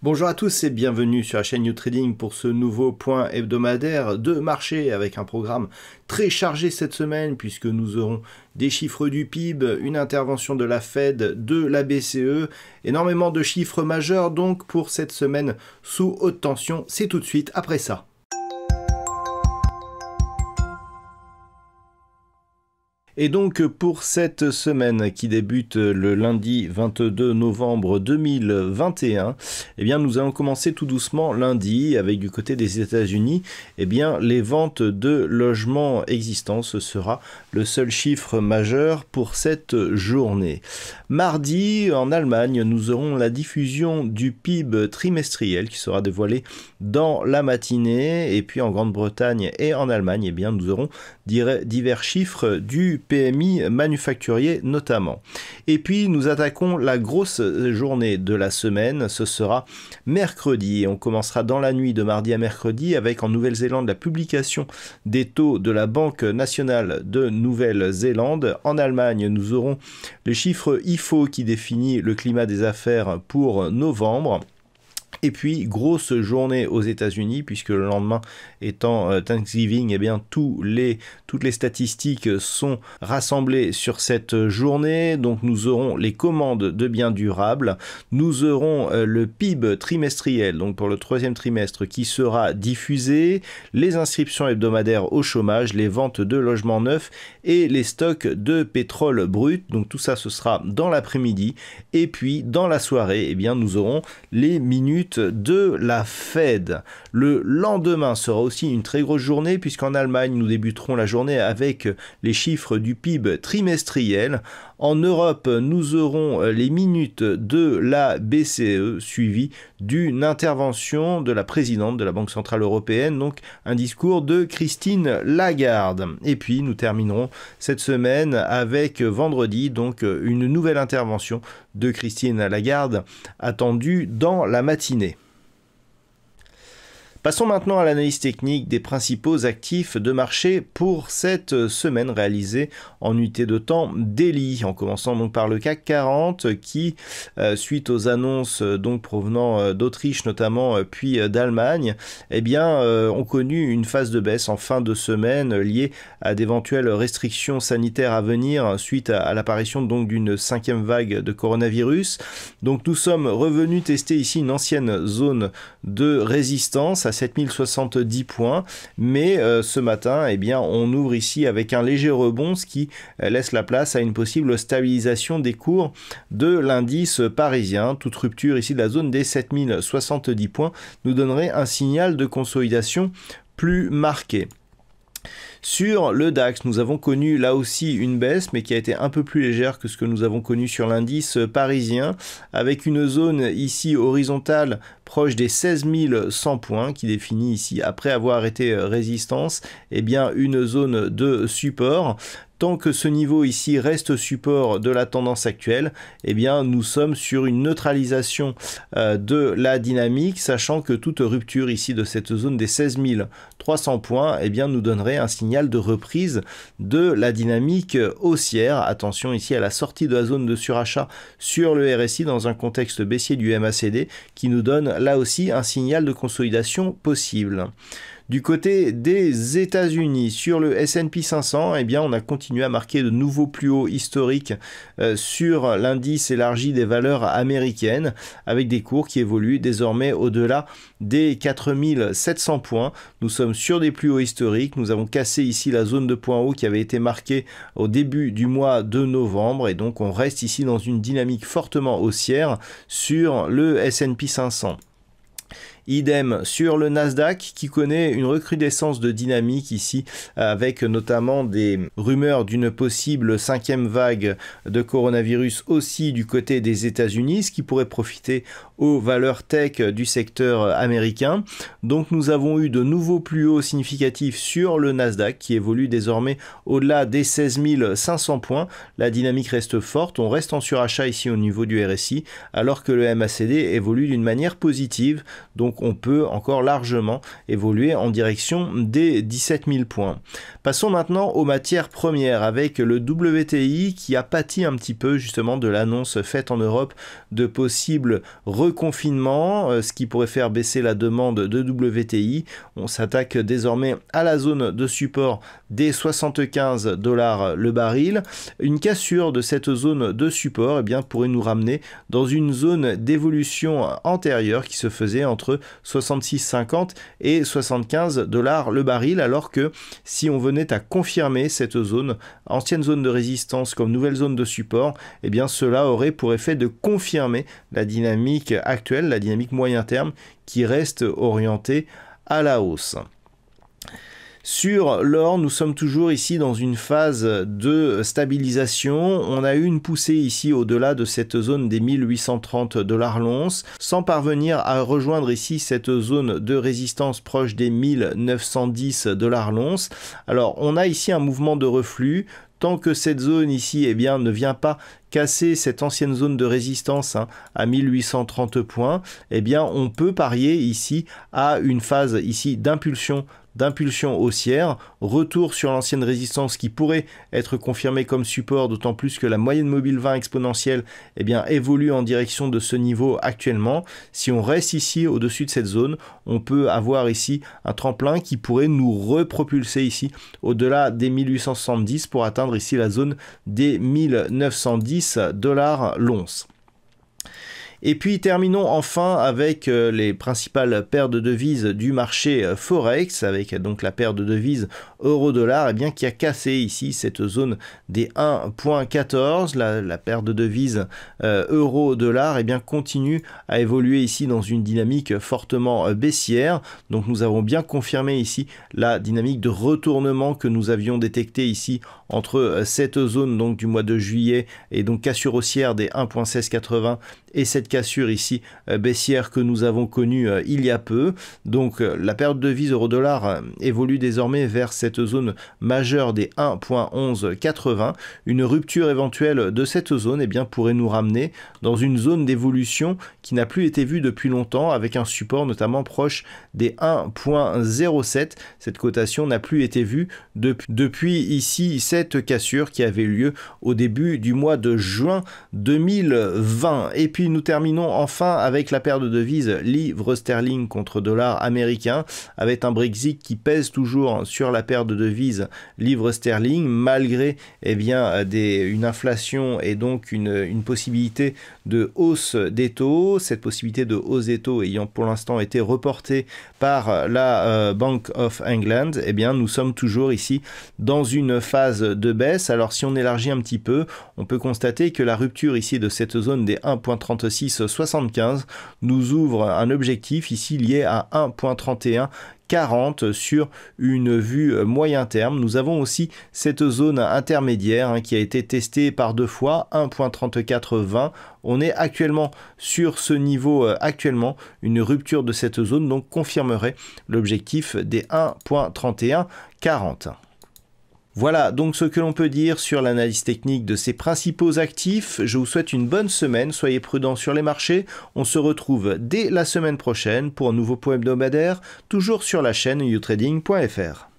Bonjour à tous et bienvenue sur la chaîne New Trading pour ce nouveau point hebdomadaire de marché avec un programme très chargé cette semaine puisque nous aurons des chiffres du PIB, une intervention de la Fed, de la BCE, énormément de chiffres majeurs donc pour cette semaine sous haute tension. C'est tout de suite après ça. Et donc pour cette semaine qui débute le lundi 22 novembre 2021, eh bien nous allons commencer tout doucement lundi avec du côté des États-Unis, eh bien les ventes de logements existants, ce sera le seul chiffre majeur pour cette journée. Mardi en Allemagne, nous aurons la diffusion du PIB trimestriel qui sera dévoilé dans la matinée, et puis en Grande-Bretagne et en Allemagne, eh bien nous aurons divers chiffres du PMI manufacturier notamment. Et puis nous attaquons la grosse journée de la semaine, ce sera mercredi. Et on commencera dans la nuit de mardi à mercredi avec en Nouvelle-Zélande la publication des taux de la Banque nationale de Nouvelle-Zélande. En Allemagne, nous aurons les chiffres IFO qui définit le climat des affaires pour novembre. Et puis, grosse journée aux États-Unis, puisque le lendemain étant Thanksgiving, eh bien, toutes les statistiques sont rassemblées sur cette journée. Donc, nous aurons les commandes de biens durables. Nous aurons le PIB trimestriel, donc pour le troisième trimestre, qui sera diffusé. Les inscriptions hebdomadaires au chômage, les ventes de logements neufs et les stocks de pétrole brut. Donc, tout ça, ce sera dans l'après-midi. Et puis, dans la soirée, eh bien, nous aurons les minutes de la Fed. Le lendemain sera aussi une très grosse journée puisqu'en Allemagne, nous débuterons la journée avec les chiffres du PIB trimestriel. En Europe, nous aurons les minutes de la BCE suivies d'une intervention de la présidente de la Banque Centrale Européenne, donc un discours de Christine Lagarde. Et puis, nous terminerons cette semaine avec vendredi, donc une nouvelle intervention de Christine Lagarde attendue dans la matinée. Passons maintenant à l'analyse technique des principaux actifs de marché pour cette semaine réalisée en unité de temps daily, en commençant donc par le CAC 40 qui, suite aux annonces donc provenant d'Autriche notamment puis d'Allemagne, eh bien ont connu une phase de baisse en fin de semaine liée à d'éventuelles restrictions sanitaires à venir suite à l'apparition donc d'une cinquième vague de coronavirus. Donc nous sommes revenus tester ici une ancienne zone de résistance à 7070 points, mais ce matin, eh bien, on ouvre ici avec un léger rebond, ce qui laisse la place à une possible stabilisation des cours de l'indice parisien. Toute rupture ici de la zone des 7070 points nous donnerait un signal de consolidation plus marqué. Sur le DAX, nous avons connu là aussi une baisse, mais qui a été un peu plus légère que ce que nous avons connu sur l'indice parisien, avec une zone ici horizontale proche des 16 100 points, qui définit ici, après avoir été résistance, eh bien une zone de support. Tant que ce niveau ici reste support de la tendance actuelle, eh bien nous sommes sur une neutralisation de la dynamique, sachant que toute rupture ici de cette zone des 16 300 points, eh bien nous donnerait un signal de reprise de la dynamique haussière. Attention ici à la sortie de la zone de surachat sur le RSI dans un contexte baissier du MACD qui nous donne là aussi un signal de consolidation possible. Du côté des États-Unis, sur le S&P 500, eh bien, on a continué à marquer de nouveaux plus hauts historiques sur l'indice élargi des valeurs américaines, avec des cours qui évoluent désormais au-delà des 4700 points. Nous sommes sur des plus hauts historiques. Nous avons cassé ici la zone de points hauts qui avait été marquée au début du mois de novembre, et donc on reste ici dans une dynamique fortement haussière sur le S&P 500. Idem sur le Nasdaq qui connaît une recrudescence de dynamique ici avec notamment des rumeurs d'une possible cinquième vague de coronavirus aussi du côté des États-Unis, ce qui pourrait profiter aux valeurs tech du secteur américain. Donc nous avons eu de nouveaux plus hauts significatifs sur le Nasdaq qui évolue désormais au-delà des 16 500 points. La dynamique reste forte, on reste en surachat ici au niveau du RSI alors que le MACD évolue d'une manière positive. Donc donc on peut encore largement évoluer en direction des 17 000 points. Passons maintenant aux matières premières avec le WTI qui a pâti un petit peu justement de l'annonce faite en Europe de possibles reconfinements, ce qui pourrait faire baisser la demande de WTI. On s'attaque désormais à la zone de support des 75 $ le baril. Une cassure de cette zone de support pourrait nous ramener dans une zone d'évolution antérieure qui se faisait entre 66,50 et 75 $ le baril, alors que si on venait à confirmer cette zone, ancienne zone de résistance comme nouvelle zone de support, cela aurait pour effet de confirmer la dynamique actuelle, la dynamique moyen terme qui reste orientée à la hausse. Sur l'or, nous sommes toujours ici dans une phase de stabilisation. On a eu une poussée ici au-delà de cette zone des 1830 $ l'once, sans parvenir à rejoindre ici cette zone de résistance proche des 1910 $ l'once. Alors, on a ici un mouvement de reflux. Tant que cette zone ici ne vient pas casser cette ancienne zone de résistance à 1830 points, on peut parier ici à une phase ici d'impulsion haussière, retour sur l'ancienne résistance qui pourrait être confirmée comme support, d'autant plus que la moyenne mobile 20 exponentielle évolue en direction de ce niveau actuellement. Si on reste ici au-dessus de cette zone, on peut avoir ici un tremplin qui pourrait nous repropulser ici au-delà des 1870 pour atteindre ici la zone des 1910 $ l'once. Et puis terminons enfin avec les principales paires de devises du marché Forex, avec donc la paire de devises euro-dollar qui a cassé ici cette zone des 1,14. La paire de devises euro-dollar continue à évoluer ici dans une dynamique fortement baissière. Donc nous avons bien confirmé ici la dynamique de retournement que nous avions détectée ici entre cette zone donc du mois de juillet et donc cassure haussière des 1,1680 et cette cassure ici baissière que nous avons connue il y a peu. Donc la paire de devises euro-dollar évolue désormais vers cette zone majeure des 1,1180. Une rupture éventuelle de cette zone pourrait nous ramener dans une zone d'évolution qui n'a plus été vue depuis longtemps, avec un support notamment proche des 1,07. Cette cotation n'a plus été vue depuis ici cette cassure qui avait eu lieu au début du mois de juin 2020. Et puis nous terminons enfin avec la paire de devises livre sterling contre dollar américain, avec un Brexit qui pèse toujours sur la paire de devises livre sterling, malgré une inflation et donc une possibilité de hausse des taux. Cette possibilité de hausse des taux ayant pour l'instant été reportée par la Bank of England, nous sommes toujours ici dans une phase de baisse. Alors si on élargit un petit peu, on peut constater que la rupture ici de cette zone des 1,3675 nous ouvre un objectif ici lié à 1,3140 sur une vue moyen terme. Nous avons aussi cette zone intermédiaire qui a été testée par deux fois, 1,3420. On est actuellement sur ce niveau une rupture de cette zone donc confirmerait l'objectif des 1,3140. Voilà donc ce que l'on peut dire sur l'analyse technique de ces principaux actifs. Je vous souhaite une bonne semaine, soyez prudents sur les marchés. On se retrouve dès la semaine prochaine pour un nouveau point hebdomadaire, toujours sur la chaîne youtrading.fr.